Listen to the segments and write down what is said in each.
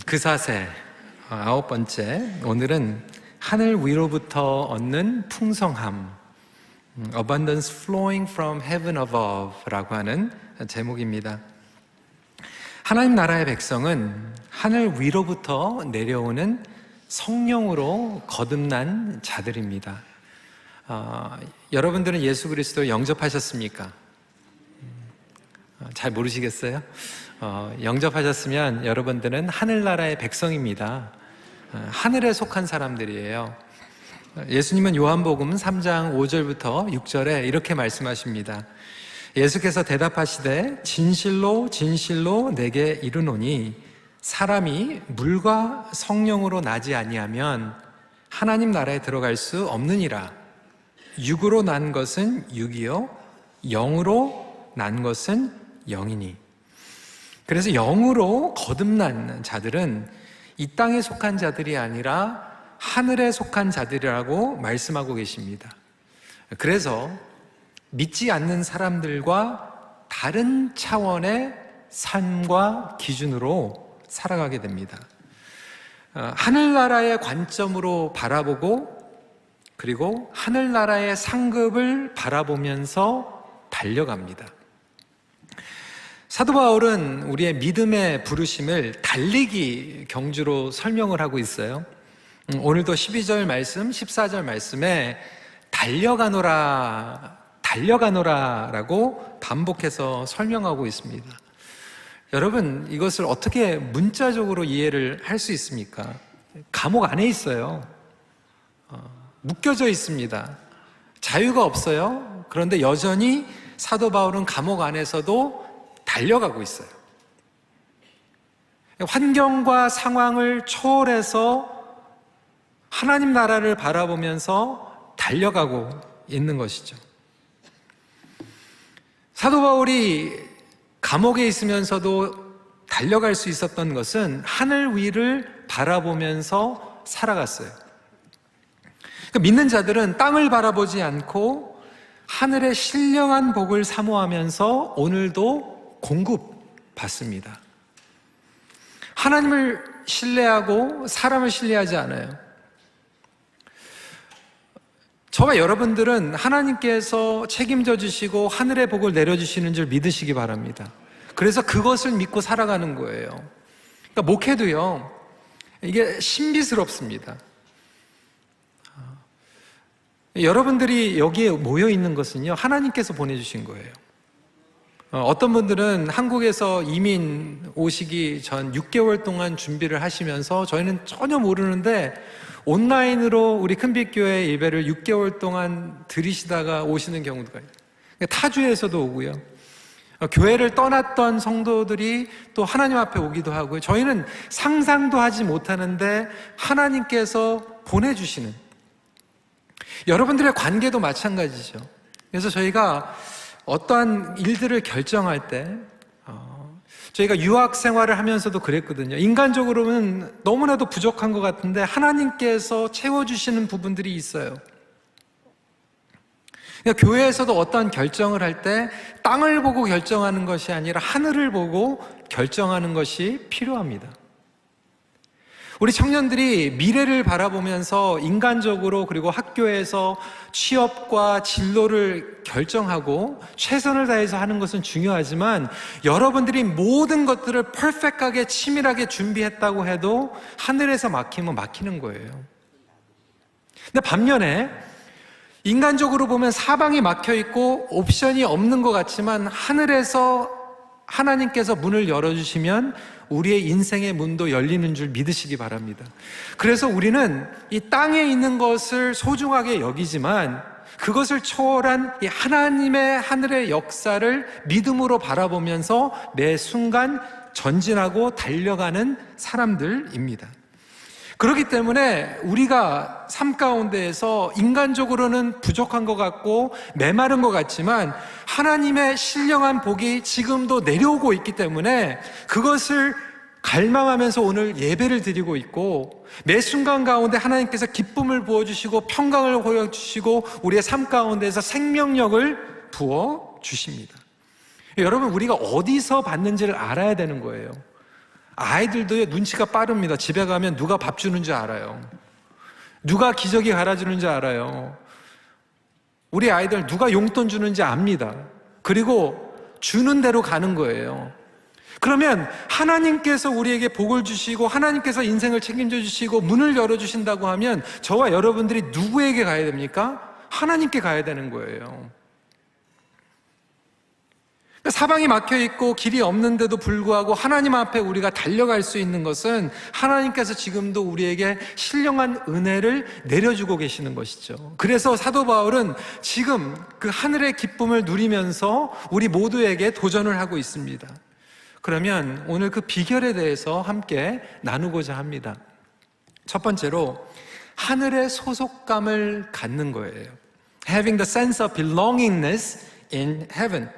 그사세 9번째, 오늘은 하늘 위로부터 얻는 풍성함, Abundance flowing from heaven above 라고 하는 제목입니다. 하나님 나라의 백성은 하늘 위로부터 내려오는 성령으로 거듭난 자들입니다. 여러분들은 예수 그리스도를 영접하셨습니까? 잘 모르시겠어요? 영접하셨으면 여러분들은 하늘나라의 백성입니다. 하늘에 속한 사람들이에요. 예수님은 요한복음 3장 5절부터 6절에 이렇게 말씀하십니다. 예수께서 대답하시되 진실로 진실로 내게 이르노니 사람이 물과 성령으로 나지 아니하면 하나님 나라에 들어갈 수 없느니라. 육으로 난 것은 육이요 영으로 난 것은 영이니. 그래서 영으로 거듭난 자들은 이 땅에 속한 자들이 아니라 하늘에 속한 자들이라고 말씀하고 계십니다. 그래서 믿지 않는 사람들과 다른 차원의 삶과 기준으로 살아가게 됩니다. 하늘나라의 관점으로 바라보고 그리고 하늘나라의 상급을 바라보면서 달려갑니다. 사도 바울은 우리의 믿음의 부르심을 달리기 경주로 설명을 하고 있어요. 오늘도 12절 말씀, 14절 말씀에 달려가노라, 달려가노라 라고 반복해서 설명하고 있습니다. 여러분, 이것을 어떻게 문자적으로 이해를 할 수 있습니까? 감옥 안에 있어요. 묶여져 있습니다. 자유가 없어요. 그런데 여전히 사도 바울은 감옥 안에서도 달려가고 있어요. 환경과 상황을 초월해서 하나님 나라를 바라보면서 달려가고 있는 것이죠. 사도 바울이 감옥에 있으면서도 달려갈 수 있었던 것은 하늘 위를 바라보면서 살아갔어요. 그러니까 믿는 자들은 땅을 바라보지 않고 하늘의 신령한 복을 사모하면서 오늘도 공급받습니다. 하나님을 신뢰하고 사람을 신뢰하지 않아요. 저와 여러분들은 하나님께서 책임져 주시고 하늘의 복을 내려주시는 줄 믿으시기 바랍니다. 그래서 그것을 믿고 살아가는 거예요. 그러니까 목회도요, 이게 신비스럽습니다. 여러분들이 여기에 모여 있는 것은요, 하나님께서 보내주신 거예요. 어떤 분들은 한국에서 이민 오시기 전 6개월 동안 준비를 하시면서 저희는 전혀 모르는데 온라인으로 우리 큰빛교회 예배를 6개월 동안 들으시다가 오시는 경우도 있어요. 타주에서도 오고요. 교회를 떠났던 성도들이 또 하나님 앞에 오기도 하고요. 저희는 상상도 하지 못하는데 하나님께서 보내주시는, 여러분들의 관계도 마찬가지죠. 그래서 저희가 어떠한 일들을 결정할 때 저희가 유학 생활을 하면서도 그랬거든요. 인간적으로는 너무나도 부족한 것 같은데 하나님께서 채워주시는 부분들이 있어요. 그러니까 교회에서도 어떠한 결정을 할 때 땅을 보고 결정하는 것이 아니라 하늘을 보고 결정하는 것이 필요합니다. 우리 청년들이 미래를 바라보면서 인간적으로 그리고 학교에서 취업과 진로를 결정하고 최선을 다해서 하는 것은 중요하지만 여러분들이 모든 것들을 퍼펙트하게 치밀하게 준비했다고 해도 하늘에서 막히면 막히는 거예요. 근데 반면에 인간적으로 보면 사방이 막혀 있고 옵션이 없는 것 같지만 하늘에서 하나님께서 문을 열어주시면 우리의 인생의 문도 열리는 줄 믿으시기 바랍니다. 그래서 우리는 이 땅에 있는 것을 소중하게 여기지만 그것을 초월한 이 하나님의 하늘의 역사를 믿음으로 바라보면서 매 순간 전진하고 달려가는 사람들입니다. 그렇기 때문에 우리가 삶 가운데에서 인간적으로는 부족한 것 같고 메마른 것 같지만 하나님의 신령한 복이 지금도 내려오고 있기 때문에 그것을 갈망하면서 오늘 예배를 드리고 있고 매 순간 가운데 하나님께서 기쁨을 부어주시고 평강을 보여주시고 우리의 삶 가운데에서 생명력을 부어주십니다. 여러분, 우리가 어디서 받는지를 알아야 되는 거예요. 아이들도 눈치가 빠릅니다. 집에 가면 누가 밥 주는 줄 알아요. 누가 기저귀 갈아주는 줄 알아요. 우리 아이들 누가 용돈 주는지 압니다. 그리고 주는 대로 가는 거예요. 그러면 하나님께서 우리에게 복을 주시고 하나님께서 인생을 책임져 주시고 문을 열어주신다고 하면 저와 여러분들이 누구에게 가야 됩니까? 하나님께 가야 되는 거예요. 사방이 막혀있고 길이 없는데도 불구하고 하나님 앞에 우리가 달려갈 수 있는 것은 하나님께서 지금도 우리에게 신령한 은혜를 내려주고 계시는 것이죠. 그래서 사도 바울은 지금 그 하늘의 기쁨을 누리면서 우리 모두에게 도전을 하고 있습니다. 그러면 오늘 그 비결에 대해서 함께 나누고자 합니다. 첫 번째로 하늘의 소속감을 갖는 거예요. Having the sense of belongingness in heaven.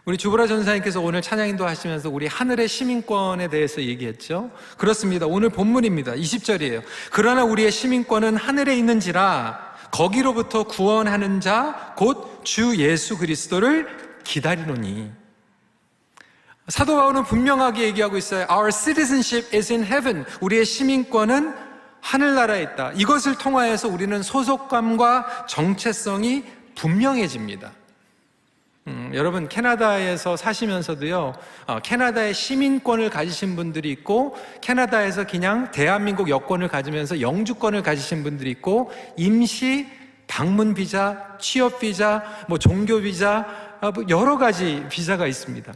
우리 주보라 전사님께서 오늘 찬양인도 하시면서 우리 하늘의 시민권에 대해서 얘기했죠. 그렇습니다. 오늘 본문입니다. 20절이에요. 그러나 우리의 시민권은 하늘에 있는지라 거기로부터 구원하는 자 곧 주 예수 그리스도를 기다리노니. 사도 바울은 분명하게 얘기하고 있어요. Our citizenship is in heaven. 우리의 시민권은 하늘나라에 있다. 이것을 통하여서 우리는 소속감과 정체성이 분명해집니다. 여러분 캐나다에서 사시면서도요, 캐나다의 시민권을 가지신 분들이 있고 캐나다에서 그냥 대한민국 여권을 가지면서 영주권을 가지신 분들이 있고 임시 방문 비자, 취업 비자, 종교 비자, 여러 가지 비자가 있습니다.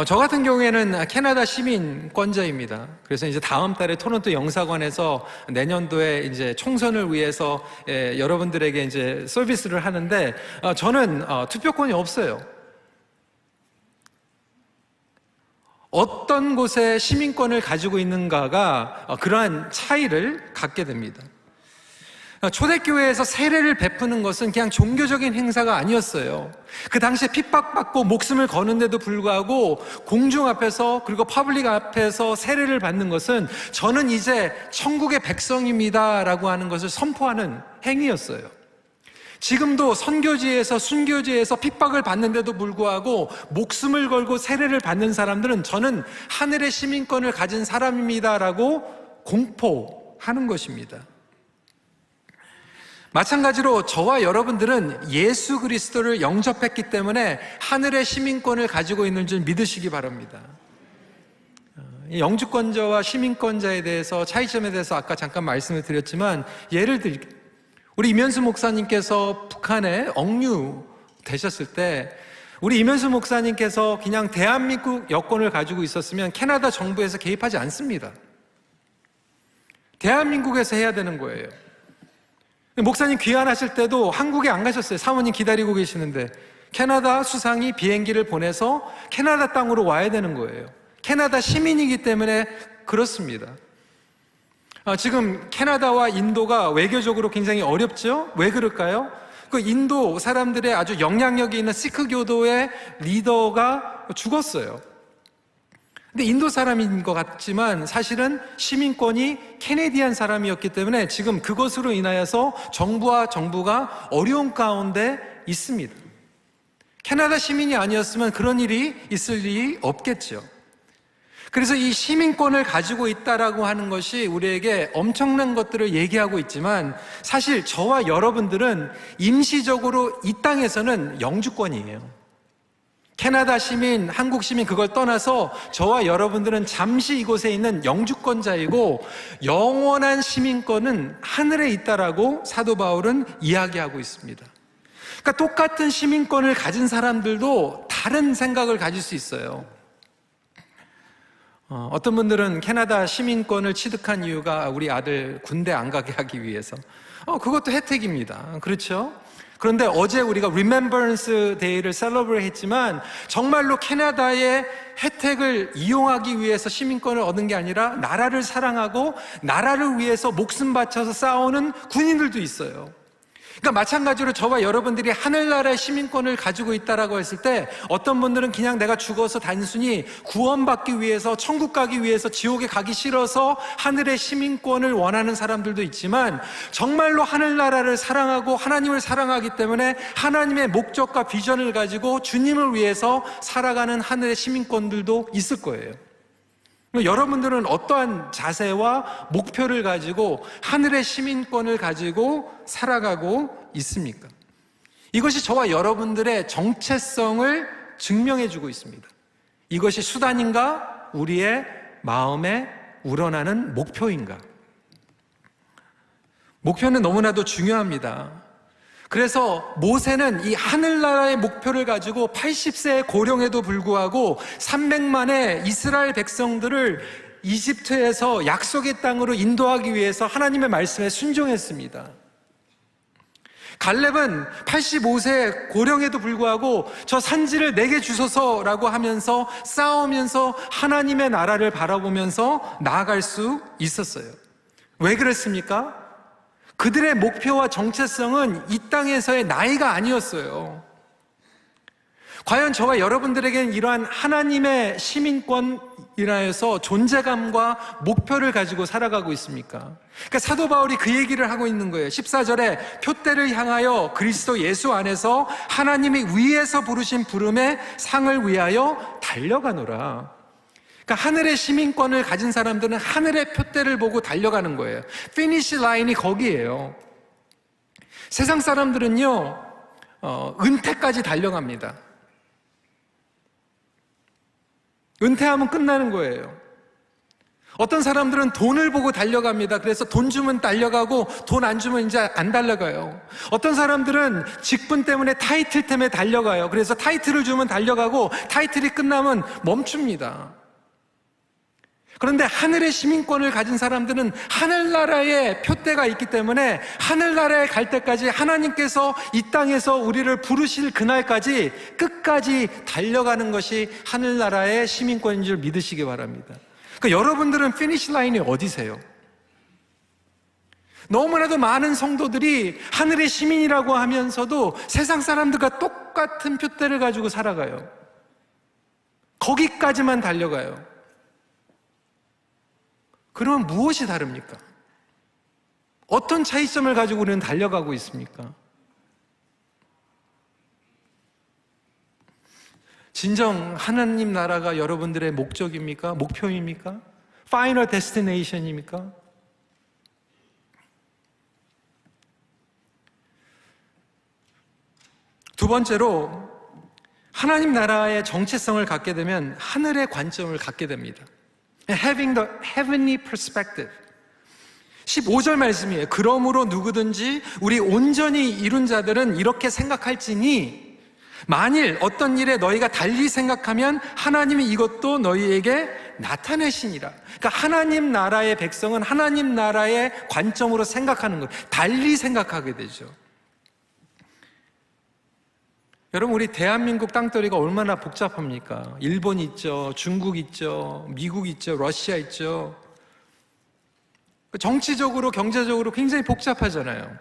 저 같은 경우에는 캐나다 시민권자입니다. 그래서 이제 다음 달에 토론토 영사관에서 내년도에 이제 총선을 위해서 여러분들에게 이제 서비스를 하는데 저는 투표권이 없어요. 어떤 곳에 시민권을 가지고 있는가가 그러한 차이를 갖게 됩니다. 초대교회에서 세례를 베푸는 것은 그냥 종교적인 행사가 아니었어요. 그 당시에 핍박받고 목숨을 거는데도 불구하고 공중 앞에서 그리고 퍼블릭 앞에서 세례를 받는 것은 저는 이제 천국의 백성입니다 라고 하는 것을 선포하는 행위였어요. 지금도 선교지에서 순교지에서 핍박을 받는데도 불구하고 목숨을 걸고 세례를 받는 사람들은 저는 하늘의 시민권을 가진 사람입니다 라고 공포하는 것입니다. 마찬가지로 저와 여러분들은 예수 그리스도를 영접했기 때문에 하늘의 시민권을 가지고 있는 줄 믿으시기 바랍니다. 영주권자와 시민권자에 대해서 차이점에 대해서 아까 잠깐 말씀을 드렸지만 예를 들게 우리 이면수 목사님께서 북한에 억류되셨을 때 우리 이면수 목사님께서 그냥 대한민국 여권을 가지고 있었으면 캐나다 정부에서 개입하지 않습니다. 대한민국에서 해야 되는 거예요. 목사님 귀환하실 때도 한국에 안 가셨어요. 사모님 기다리고 계시는데 캐나다 수상이 비행기를 보내서 캐나다 땅으로 와야 되는 거예요. 캐나다 시민이기 때문에 그렇습니다. 지금 캐나다와 인도가 외교적으로 굉장히 어렵죠? 왜 그럴까요? 그 인도 사람들의 아주 영향력이 있는 시크 교도의 리더가 죽었어요. 근데 인도 사람인 것 같지만 사실은 시민권이 캐네디안 사람이었기 때문에 지금 그것으로 인하여서 정부와 정부가 어려운 가운데 있습니다. 캐나다 시민이 아니었으면 그런 일이 있을 일이 없겠죠. 그래서 이 시민권을 가지고 있다라고 하는 것이 우리에게 엄청난 것들을 얘기하고 있지만 사실 저와 여러분들은 임시적으로 이 땅에서는 영주권이에요. 캐나다 시민, 한국 시민 그걸 떠나서 저와 여러분들은 잠시 이곳에 있는 영주권자이고 영원한 시민권은 하늘에 있다라고 사도 바울은 이야기하고 있습니다. 그러니까 똑같은 시민권을 가진 사람들도 다른 생각을 가질 수 있어요. 어떤 분들은 캐나다 시민권을 취득한 이유가 우리 아들 군대 안 가게 하기 위해서. 그것도 혜택입니다. 그렇죠? 그런데 어제 우리가 Remembrance Day를 셀러브레이트 했지만 정말로 캐나다의 혜택을 이용하기 위해서 시민권을 얻은 게 아니라 나라를 사랑하고 나라를 위해서 목숨 바쳐서 싸우는 군인들도 있어요. 그러니까 마찬가지로 저와 여러분들이 하늘나라의 시민권을 가지고 있다라고 했을 때 어떤 분들은 그냥 내가 죽어서 단순히 구원받기 위해서, 천국 가기 위해서, 지옥에 가기 싫어서 하늘의 시민권을 원하는 사람들도 있지만, 정말로 하늘나라를 사랑하고 하나님을 사랑하기 때문에 하나님의 목적과 비전을 가지고 주님을 위해서 살아가는 하늘의 시민권들도 있을 거예요. 여러분들은 어떠한 자세와 목표를 가지고 하늘의 시민권을 가지고 살아가고 있습니까? 이것이 저와 여러분들의 정체성을 증명해주고 있습니다. 이것이 수단인가? 우리의 마음에 우러나는 목표인가? 목표는 너무나도 중요합니다. 그래서 모세는 이 하늘나라의 목표를 가지고 80세의 고령에도 불구하고 300만의 이스라엘 백성들을 이집트에서 약속의 땅으로 인도하기 위해서 하나님의 말씀에 순종했습니다. 갈렙은 85세 고령에도 불구하고 저 산지를 내게 주소서라고 하면서 싸우면서 하나님의 나라를 바라보면서 나아갈 수 있었어요. 왜 그랬습니까? 그들의 목표와 정체성은 이 땅에서의 나이가 아니었어요. 과연 저와 여러분들에게는 이러한 하나님의 시민권이라해서 존재감과 목표를 가지고 살아가고 있습니까? 그러니까 사도 바울이 그 얘기를 하고 있는 거예요. 14절에 표대를 향하여 그리스도 예수 안에서 하나님이 위에서 부르신 부름의 상을 위하여 달려가노라. 그러니까 하늘의 시민권을 가진 사람들은 하늘의 표대를 보고 달려가는 거예요. 피니시 라인이 거기에요. 세상 사람들은요, 은퇴까지 달려갑니다. 은퇴하면 끝나는 거예요. 어떤 사람들은 돈을 보고 달려갑니다. 그래서 돈 주면 달려가고 돈 안 주면 이제 안 달려가요. 어떤 사람들은 직분 때문에 타이틀 때문에 달려가요. 그래서 타이틀을 주면 달려가고 타이틀이 끝나면 멈춥니다. 그런데 하늘의 시민권을 가진 사람들은 하늘나라의 표대가 있기 때문에 하늘나라에 갈 때까지 하나님께서 이 땅에서 우리를 부르실 그날까지 끝까지 달려가는 것이 하늘나라의 시민권인 줄 믿으시기 바랍니다. 그러니까 여러분들은 피니시 라인이 어디세요? 너무나도 많은 성도들이 하늘의 시민이라고 하면서도 세상 사람들과 똑같은 표대를 가지고 살아가요. 거기까지만 달려가요. 그러면 무엇이 다릅니까? 어떤 차이점을 가지고 우리는 달려가고 있습니까? 진정 하나님 나라가 여러분들의 목적입니까? 목표입니까? 파이널 데스티네이션입니까? 두 번째로, 하나님 나라의 정체성을 갖게 되면 하늘의 관점을 갖게 됩니다. Having the heavenly perspective. 15절 말씀이에요. 그러므로 누구든지 우리 온전히 이룬 자들은 이렇게 생각할지니 만일 어떤 일에 너희가 달리 생각하면 하나님이 이것도 너희에게 나타내시니라. 그러니까 하나님 나라의 백성은 하나님 나라의 관점으로 생각하는 거예요. 달리 생각하게 되죠. 여러분, 우리 대한민국 땅덩어리가 얼마나 복잡합니까? 일본 있죠, 중국 있죠, 미국 있죠, 러시아 있죠. 정치적으로, 경제적으로 굉장히 복잡하잖아요.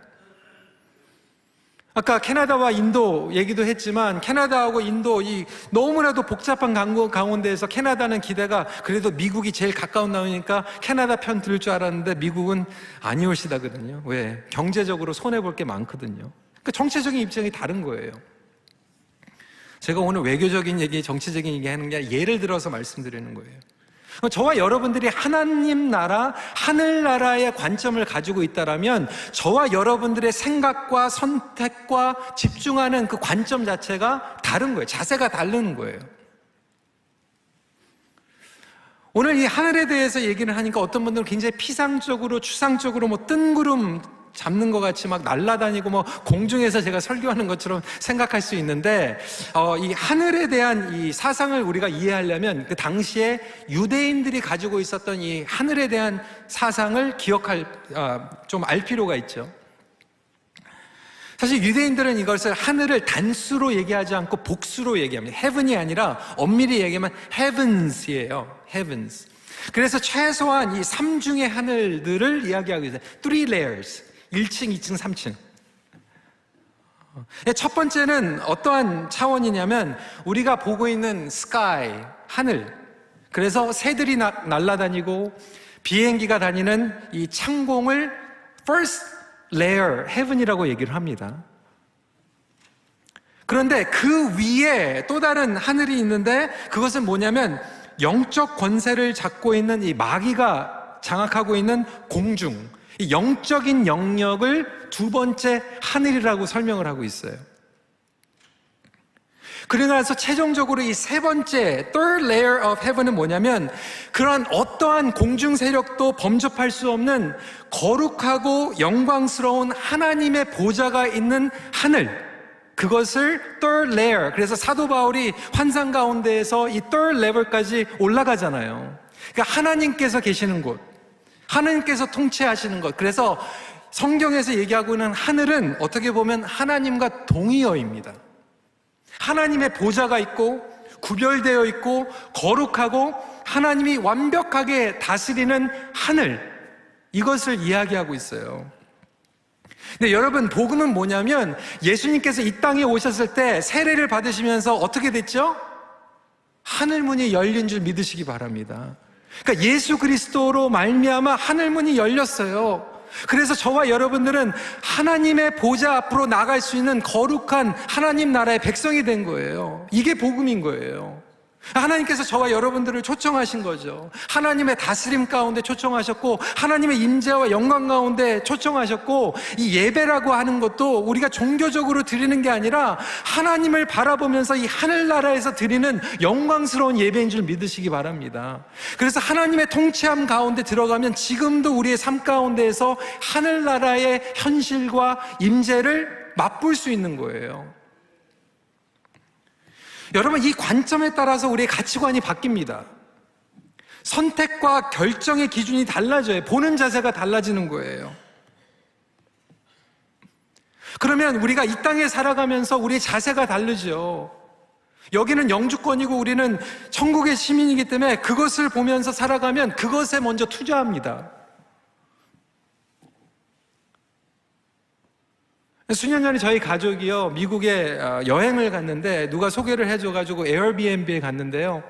아까 캐나다와 인도 얘기도 했지만 캐나다하고 인도 이 너무나도 복잡한 가운데에서 캐나다는 기대가 그래도 미국이 제일 가까운 나오니까 캐나다 편 들을 줄 알았는데 미국은 아니오시다거든요. 왜? 경제적으로 손해볼 게 많거든요. 그러니까 정치적인 입장이 다른 거예요. 제가 오늘 외교적인 얘기, 정치적인 얘기 하는 게 예를 들어서 말씀드리는 거예요. 저와 여러분들이 하나님 나라, 하늘나라의 관점을 가지고 있다라면 저와 여러분들의 생각과 선택과 집중하는 그 관점 자체가 다른 거예요. 자세가 다른 거예요. 오늘 이 하늘에 대해서 얘기를 하니까 어떤 분들은 굉장히 피상적으로, 추상적으로 뭐 뜬구름 잡는 것 같이 막 날아다니고 뭐 공중에서 제가 설교하는 것처럼 생각할 수 있는데 이 하늘에 대한 이 사상을 우리가 이해하려면 그 당시에 유대인들이 가지고 있었던 이 하늘에 대한 사상을 좀 알 필요가 있죠. 사실 유대인들은 이것을 하늘을 단수로 얘기하지 않고 복수로 얘기합니다. heaven이 아니라 엄밀히 얘기하면 heavens이에요. heavens. 그래서 최소한 이 3중의 하늘들을 이야기하고 있어요. 3 layers. 1층, 2층, 3층. 첫 번째는 어떠한 차원이냐면 우리가 보고 있는 스카이, 하늘, 그래서 새들이 날아다니고 비행기가 다니는 이 창공을 first layer, heaven이라고 얘기를 합니다. 그런데 그 위에 또 다른 하늘이 있는데 그것은 뭐냐면 영적 권세를 잡고 있는 이 마귀가 장악하고 있는 공중, 이 영적인 영역을 두 번째 하늘이라고 설명을 하고 있어요. 그러고 나서 최종적으로 이 세 번째 third layer of heaven은 뭐냐면 그런 어떠한 공중 세력도 범접할 수 없는 거룩하고 영광스러운 하나님의 보좌가 있는 하늘, 그것을 third layer, 그래서 사도 바울이 환상 가운데에서 이 third level까지 올라가잖아요. 그러니까 하나님께서 계시는 곳, 하나님께서 통치하시는 것. 그래서 성경에서 얘기하고 있는 하늘은 어떻게 보면 하나님과 동의어입니다. 하나님의 보좌가 있고 구별되어 있고 거룩하고 하나님이 완벽하게 다스리는 하늘, 이것을 이야기하고 있어요. 근데 여러분, 복음은 뭐냐면 예수님께서 이 땅에 오셨을 때 세례를 받으시면서 어떻게 됐죠? 하늘문이 열린 줄 믿으시기 바랍니다. 그러니까 예수 그리스도로 말미암아 하늘문이 열렸어요. 그래서 저와 여러분들은 하나님의 보좌 앞으로 나갈 수 있는 거룩한 하나님 나라의 백성이 된 거예요. 이게 복음인 거예요. 하나님께서 저와 여러분들을 초청하신 거죠. 하나님의 다스림 가운데 초청하셨고 하나님의 임재와 영광 가운데 초청하셨고, 이 예배라고 하는 것도 우리가 종교적으로 드리는 게 아니라 하나님을 바라보면서 이 하늘나라에서 드리는 영광스러운 예배인 줄 믿으시기 바랍니다. 그래서 하나님의 통치함 가운데 들어가면 지금도 우리의 삶 가운데에서 하늘나라의 현실과 임재를 맛볼 수 있는 거예요. 여러분, 이 관점에 따라서 우리의 가치관이 바뀝니다. 선택과 결정의 기준이 달라져요. 보는 자세가 달라지는 거예요. 그러면 우리가 이 땅에 살아가면서 우리의 자세가 다르죠. 여기는 영주권이고 우리는 천국의 시민이기 때문에 그것을 보면서 살아가면 그것에 먼저 투자합니다. 수년 전에 저희 가족이요, 미국에 여행을 갔는데 누가 소개를 해줘가지고 에어비앤비에 갔는데요.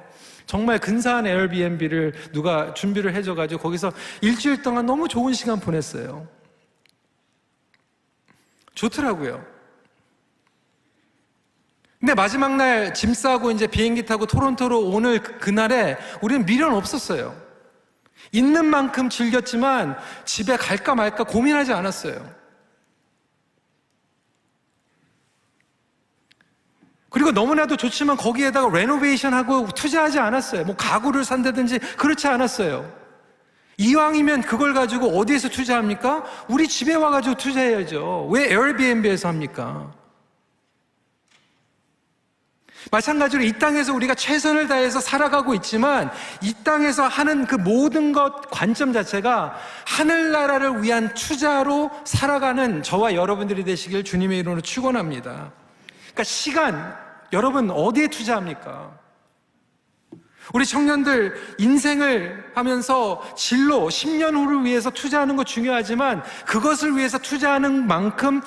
정말 근사한 에어비앤비를 누가 준비를 해줘가지고 거기서 일주일 동안 너무 좋은 시간 보냈어요. 좋더라고요. 근데 마지막 날 짐 싸고 이제 비행기 타고 토론토로 오늘 그날에 우리는 미련 없었어요. 있는 만큼 즐겼지만 집에 갈까 말까 고민하지 않았어요. 그리고 너무나도 좋지만 거기에다가 레노베이션하고 투자하지 않았어요. 뭐 가구를 산다든지 그렇지 않았어요. 이왕이면 그걸 가지고 어디에서 투자합니까? 우리 집에 와가지고 투자해야죠. 왜 에어비앤비에서 합니까? 마찬가지로 이 땅에서 우리가 최선을 다해서 살아가고 있지만 이 땅에서 하는 그 모든 것 관점 자체가 하늘나라를 위한 투자로 살아가는 저와 여러분들이 되시길 주님의 이름으로 축원합니다. 그러니까 시간, 여러분 어디에 투자합니까? 우리 청년들 인생을 하면서 진로, 10년 후를 위해서 투자하는 거 중요하지만 그것을 위해서 투자하는 만큼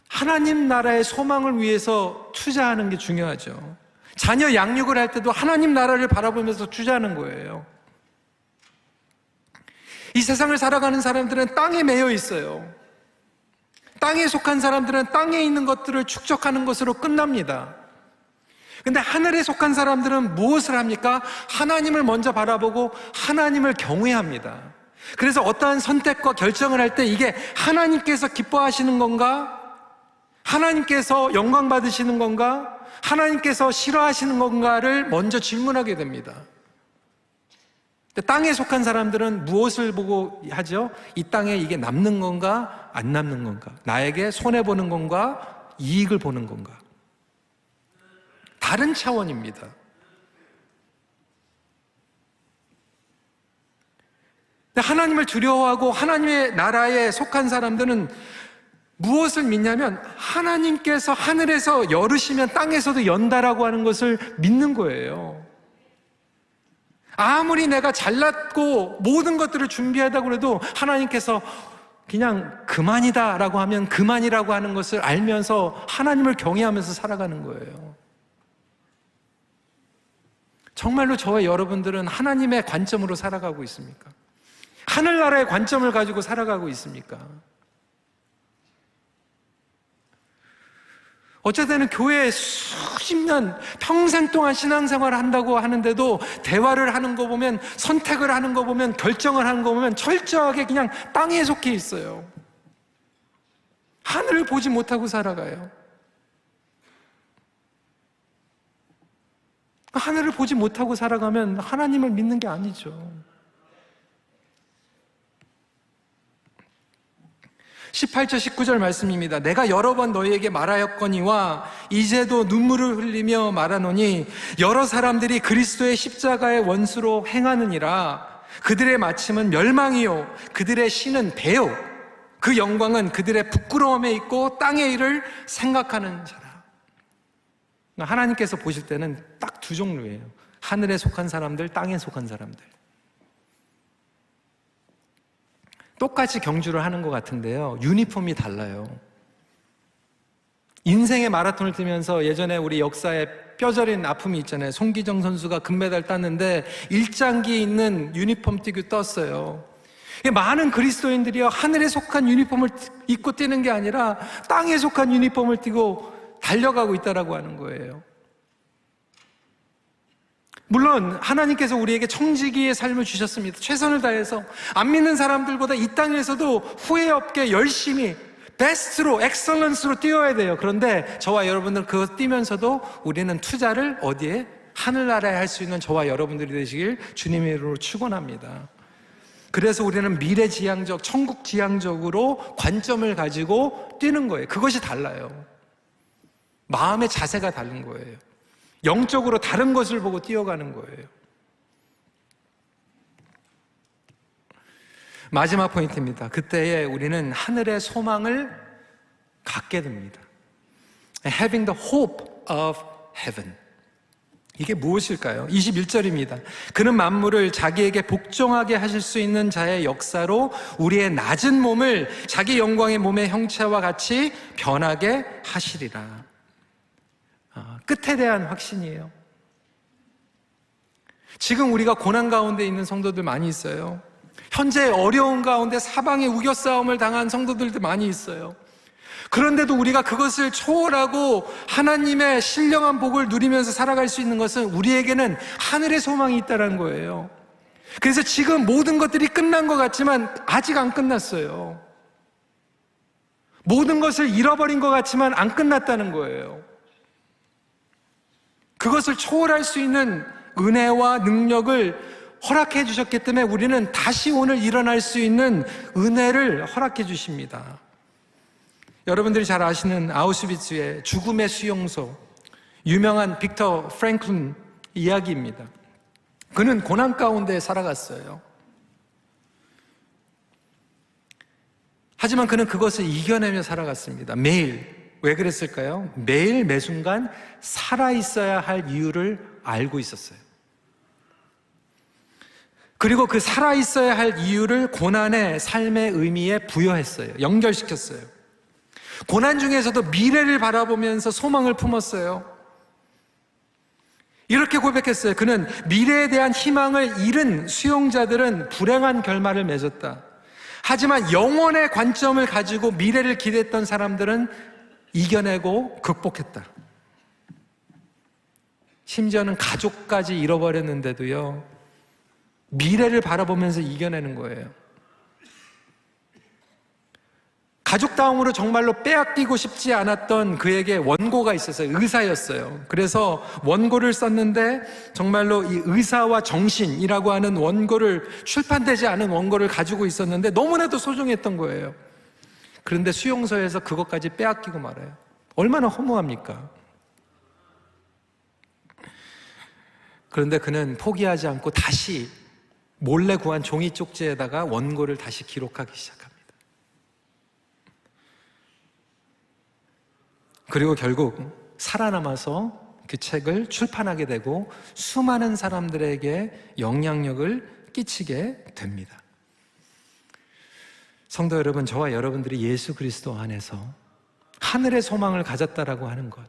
하나님 나라의 소망을 위해서 투자하는 게 중요하죠. 자녀 양육을 할 때도 하나님 나라를 바라보면서 투자하는 거예요. 이 세상을 살아가는 사람들은 땅에 매여 있어요. 땅에 속한 사람들은 땅에 있는 것들을 축적하는 것으로 끝납니다. 근데 하늘에 속한 사람들은 무엇을 합니까? 하나님을 먼저 바라보고 하나님을 경외합니다. 그래서 어떠한 선택과 결정을 할 때 이게 하나님께서 기뻐하시는 건가? 하나님께서 영광 받으시는 건가? 하나님께서 싫어하시는 건가를 먼저 질문하게 됩니다. 땅에 속한 사람들은 무엇을 보고 하죠? 이 땅에 이게 남는 건가? 안 남는 건가? 나에게 손해보는 건가? 이익을 보는 건가? 다른 차원입니다. 하나님을 두려워하고 하나님의 나라에 속한 사람들은 무엇을 믿냐면 하나님께서 하늘에서 열으시면 땅에서도 연다라고 하는 것을 믿는 거예요. 아무리 내가 잘났고 모든 것들을 준비하다고 해도 하나님께서 그냥 그만이다라고 하면 그만이라고 하는 것을 알면서 하나님을 경외하면서 살아가는 거예요. 정말로 저와 여러분들은 하나님의 관점으로 살아가고 있습니까? 하늘나라의 관점을 가지고 살아가고 있습니까? 어쨌든 교회에 수십 년, 평생 동안 신앙생활을 한다고 하는데도 대화를 하는 거 보면, 선택을 하는 거 보면, 결정을 하는 거 보면 철저하게 그냥 땅에 속해 있어요. 하늘을 보지 못하고 살아가요. 하늘을 보지 못하고 살아가면 하나님을 믿는 게 아니죠. 18절 19절 말씀입니다. 내가 여러 번 너희에게 말하였거니와 이제도 눈물을 흘리며 말하노니 여러 사람들이 그리스도의 십자가의 원수로 행하느니라. 그들의 마침은 멸망이요 그들의 신은 배요 그 영광은 그들의 부끄러움에 있고 땅의 일을 생각하는 자라. 하나님께서 보실 때는 딱 두 종류예요. 하늘에 속한 사람들, 땅에 속한 사람들. 똑같이 경주를 하는 것 같은데요, 유니폼이 달라요. 인생의 마라톤을 뛰면서 예전에 우리 역사에 뼈저린 아픔이 있잖아요. 송기정 선수가 금메달 땄는데 일장기 있는 유니폼 띠고 떴어요. 많은 그리스도인들이요, 하늘에 속한 유니폼을 입고 뛰는 게 아니라 땅에 속한 유니폼을 띠고 달려가고 있다라고 하는 거예요. 물론 하나님께서 우리에게 청지기의 삶을 주셨습니다. 최선을 다해서 안 믿는 사람들보다 이 땅에서도 후회 없게 열심히 베스트로, 엑셀런스로 뛰어야 돼요. 그런데 저와 여러분들은 그거 뛰면서도 우리는 투자를 어디에? 하늘나라에 할 수 있는 저와 여러분들이 되시길 주님의 이름으로 축원합니다. 그래서 우리는 미래지향적, 천국지향적으로 관점을 가지고 뛰는 거예요. 그것이 달라요. 마음의 자세가 다른 거예요. 영적으로 다른 것을 보고 뛰어가는 거예요. 마지막 포인트입니다. 그때에 우리는 하늘의 소망을 갖게 됩니다. Having the hope of heaven. 이게 무엇일까요? 21절입니다. 그는 만물을 자기에게 복종하게 하실 수 있는 자의 역사로 우리의 낮은 몸을 자기 영광의 몸의 형체와 같이 변하게 하시리라. 끝에 대한 확신이에요. 지금 우리가 고난 가운데 있는 성도들 많이 있어요. 현재 어려운 가운데 사방에 우겨싸움을 당한 성도들도 많이 있어요. 그런데도 우리가 그것을 초월하고 하나님의 신령한 복을 누리면서 살아갈 수 있는 것은 우리에게는 하늘의 소망이 있다는 거예요. 그래서 지금 모든 것들이 끝난 것 같지만 아직 안 끝났어요. 모든 것을 잃어버린 것 같지만 안 끝났다는 거예요. 그것을 초월할 수 있는 은혜와 능력을 허락해 주셨기 때문에 우리는 다시 오늘 일어날 수 있는 은혜를 허락해 주십니다. 여러분들이 잘 아시는 아우슈비츠의 죽음의 수용소, 유명한 빅터 프랭클린 이야기입니다. 그는 고난 가운데 살아갔어요. 하지만 그는 그것을 이겨내며 살아갔습니다. 매일. 왜 그랬을까요? 매일 매순간 살아있어야 할 이유를 알고 있었어요. 그리고 그 살아있어야 할 이유를 고난의 삶의 의미에 부여했어요. 연결시켰어요. 고난 중에서도 미래를 바라보면서 소망을 품었어요. 이렇게 고백했어요. 그는 미래에 대한 희망을 잃은 수용자들은 불행한 결말을 맺었다. 하지만 영원의 관점을 가지고 미래를 기대했던 사람들은 이겨내고 극복했다. 심지어는 가족까지 잃어버렸는데도요, 미래를 바라보면서 이겨내는 거예요. 가족다움으로 정말로 빼앗기고 싶지 않았던 그에게 원고가 있었어요. 의사였어요. 그래서 원고를 썼는데 정말로 이 의사와 정신이라고 하는 원고를, 출판되지 않은 원고를 가지고 있었는데 너무나도 소중했던 거예요. 그런데 수용소에서 그것까지 빼앗기고 말아요. 얼마나 허무합니까? 그런데 그는 포기하지 않고 다시 몰래 구한 종이 쪽지에다가 원고를 다시 기록하기 시작합니다. 그리고 결국 살아남아서 그 책을 출판하게 되고 수많은 사람들에게 영향력을 끼치게 됩니다. 성도 여러분, 저와 여러분들이 예수 그리스도 안에서 하늘의 소망을 가졌다라고 하는 것,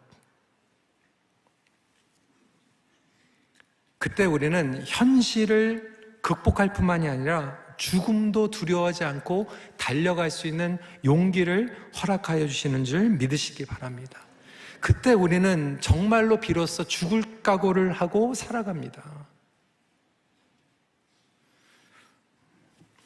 그때 우리는 현실을 극복할 뿐만이 아니라 죽음도 두려워하지 않고 달려갈 수 있는 용기를 허락하여 주시는 줄 믿으시기 바랍니다. 그때 우리는 정말로 비로소 죽을 각오를 하고 살아갑니다.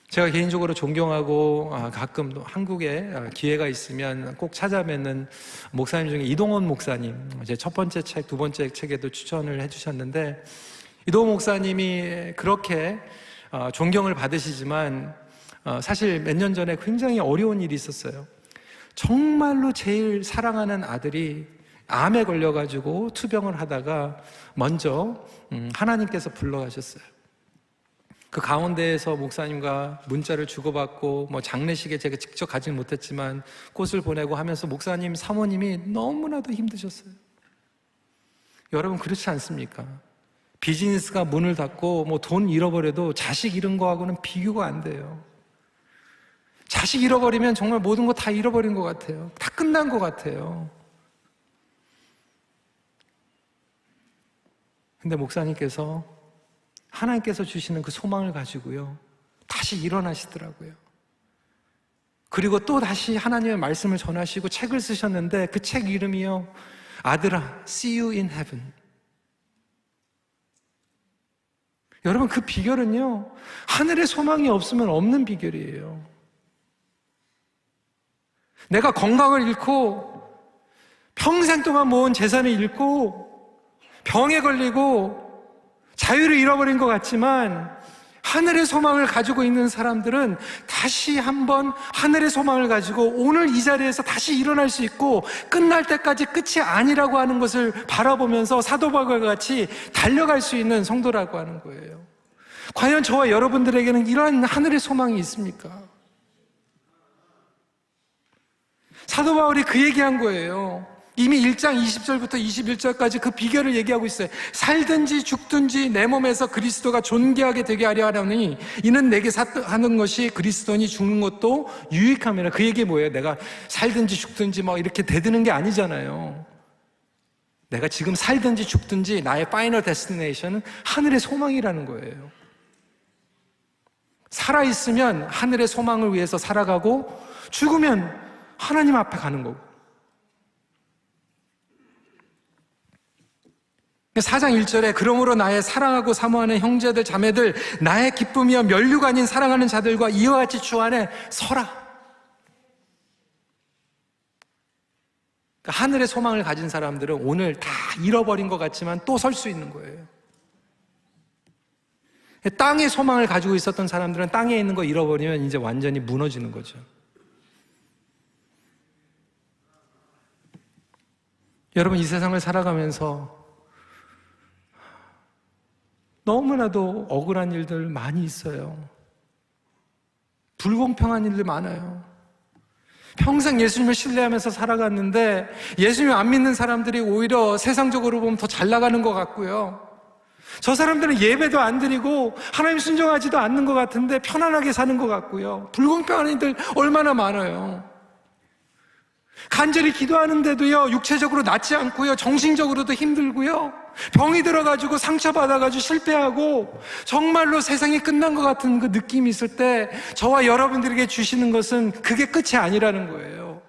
제가 개인적으로 존경하고 가끔 한국에 기회가 있으면 꼭 찾아뵙는 목사님 중에 이동원 목사님, 제 첫 번째 책, 두 번째 책에도 추천을 해주셨는데, 이동원 목사님이 그렇게 존경을 받으시지만 사실 몇 년 전에 굉장히 어려운 일이 있었어요. 정말로 제일 사랑하는 아들이 암에 걸려가지고 투병을 하다가 먼저 하나님께서 불러가셨어요. 그 가운데에서 목사님과 문자를 주고받고 장례식에 제가 직접 가지는 못했지만 꽃을 보내고 하면서 목사님, 사모님이 너무나도 힘드셨어요. 여러분, 그렇지 않습니까? 비즈니스가 문을 닫고 돈 잃어버려도 자식 잃은 거하고는 비교가 안 돼요. 자식 잃어버리면 정말 모든 거 다 잃어버린 것 같아요. 다 끝난 것 같아요. 근데 목사님께서 하나님께서 주시는 그 소망을 가지고요, 다시 일어나시더라고요. 그리고 또 다시 하나님의 말씀을 전하시고 책을 쓰셨는데 그 책 이름이요, 아들아, See you in heaven. 여러분, 그 비결은요, 하늘의 소망이 없으면 없는 비결이에요. 내가 건강을 잃고 평생 동안 모은 재산을 잃고 병에 걸리고 자유를 잃어버린 것 같지만, 하늘의 소망을 가지고 있는 사람들은 다시 한번 하늘의 소망을 가지고 오늘 이 자리에서 다시 일어날 수 있고 끝날 때까지 끝이 아니라고 하는 것을 바라보면서 사도 바울과 같이 달려갈 수 있는 성도라고 하는 거예요. 과연 저와 여러분들에게는 이러한 하늘의 소망이 있습니까? 사도 바울이 그 얘기한 거예요. 이미 1장 20절부터 21절까지 그 비결을 얘기하고 있어요. 살든지 죽든지 내 몸에서 그리스도가 존귀하게 되게 하려 하려니 이는 내게 하는 것이 그리스도니 죽는 것도 유익함이라. 그 얘기 뭐예요? 내가 살든지 죽든지 이렇게 대드는 게 아니잖아요. 내가 지금 살든지 죽든지 나의 파이널 데스티네이션은 하늘의 소망이라는 거예요. 살아있으면 하늘의 소망을 위해서 살아가고 죽으면 하나님 앞에 가는 거고. 4장 1절에 그러므로 나의 사랑하고 사모하는 형제들 자매들, 나의 기쁨이여 면류가 아닌 사랑하는 자들과 이와 같이 주 안에 서라. 그러니까 하늘의 소망을 가진 사람들은 오늘 다 잃어버린 것 같지만 또 설 수 있는 거예요. 땅의 소망을 가지고 있었던 사람들은 땅에 있는 거 잃어버리면 이제 완전히 무너지는 거죠. 여러분, 이 세상을 살아가면서 너무나도 억울한 일들 많이 있어요. 불공평한 일들 많아요. 평생 예수님을 신뢰하면서 살아갔는데 예수님 안 믿는 사람들이 오히려 세상적으로 보면 더 잘 나가는 것 같고요. 저 사람들은 예배도 안 드리고 하나님 순종하지도 않는 것 같은데 편안하게 사는 것 같고요. 불공평한 일들 얼마나 많아요. 간절히 기도하는데도요, 육체적으로 낫지 않고요, 정신적으로도 힘들고요, 병이 들어가지고 상처받아가지고 실패하고 정말로 세상이 끝난 것 같은 그 느낌이 있을 때 저와 여러분들에게 주시는 것은 그게 끝이 아니라는 거예요.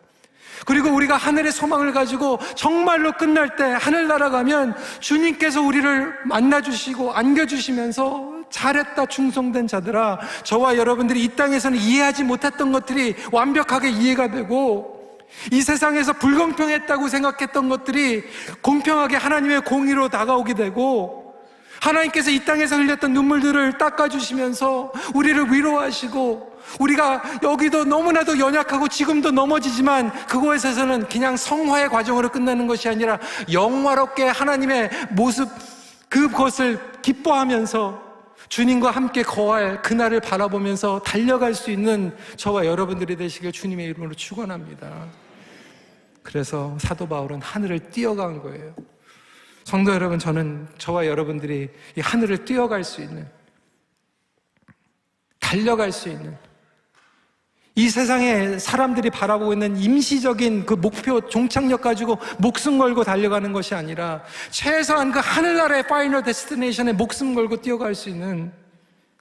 그리고 우리가 하늘의 소망을 가지고 정말로 끝날 때 하늘 날아가면 주님께서 우리를 만나주시고 안겨주시면서 잘했다 충성된 자들아, 저와 여러분들이 이 땅에서는 이해하지 못했던 것들이 완벽하게 이해가 되고 이 세상에서 불공평했다고 생각했던 것들이 공평하게 하나님의 공의로 다가오게 되고 하나님께서 이 땅에서 흘렸던 눈물들을 닦아주시면서 우리를 위로하시고 우리가 여기도 너무나도 연약하고 지금도 넘어지지만 그곳에서는 그냥 성화의 과정으로 끝나는 것이 아니라 영화롭게 하나님의 모습 그것을 기뻐하면서 주님과 함께 거할 그날을 바라보면서 달려갈 수 있는 저와 여러분들이 되시길 주님의 이름으로 축원합니다. 그래서 사도 바울은 하늘을 뛰어간 거예요. 성도 여러분, 저는 저와 여러분들이 이 하늘을 뛰어갈 수 있는, 달려갈 수 있는 이 세상에 사람들이 바라보고 있는 임시적인 그 목표, 종착역 가지고 목숨 걸고 달려가는 것이 아니라 최소한 그 하늘나라의 파이널 데스티네이션에 목숨 걸고 뛰어갈 수 있는,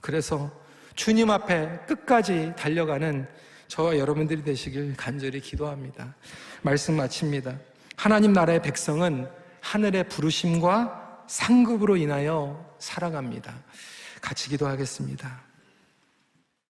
그래서 주님 앞에 끝까지 달려가는 저와 여러분들이 되시길 간절히 기도합니다. 말씀 마칩니다. 하나님 나라의 백성은 하늘의 부르심과 상급으로 인하여 살아갑니다. 같이 기도하겠습니다.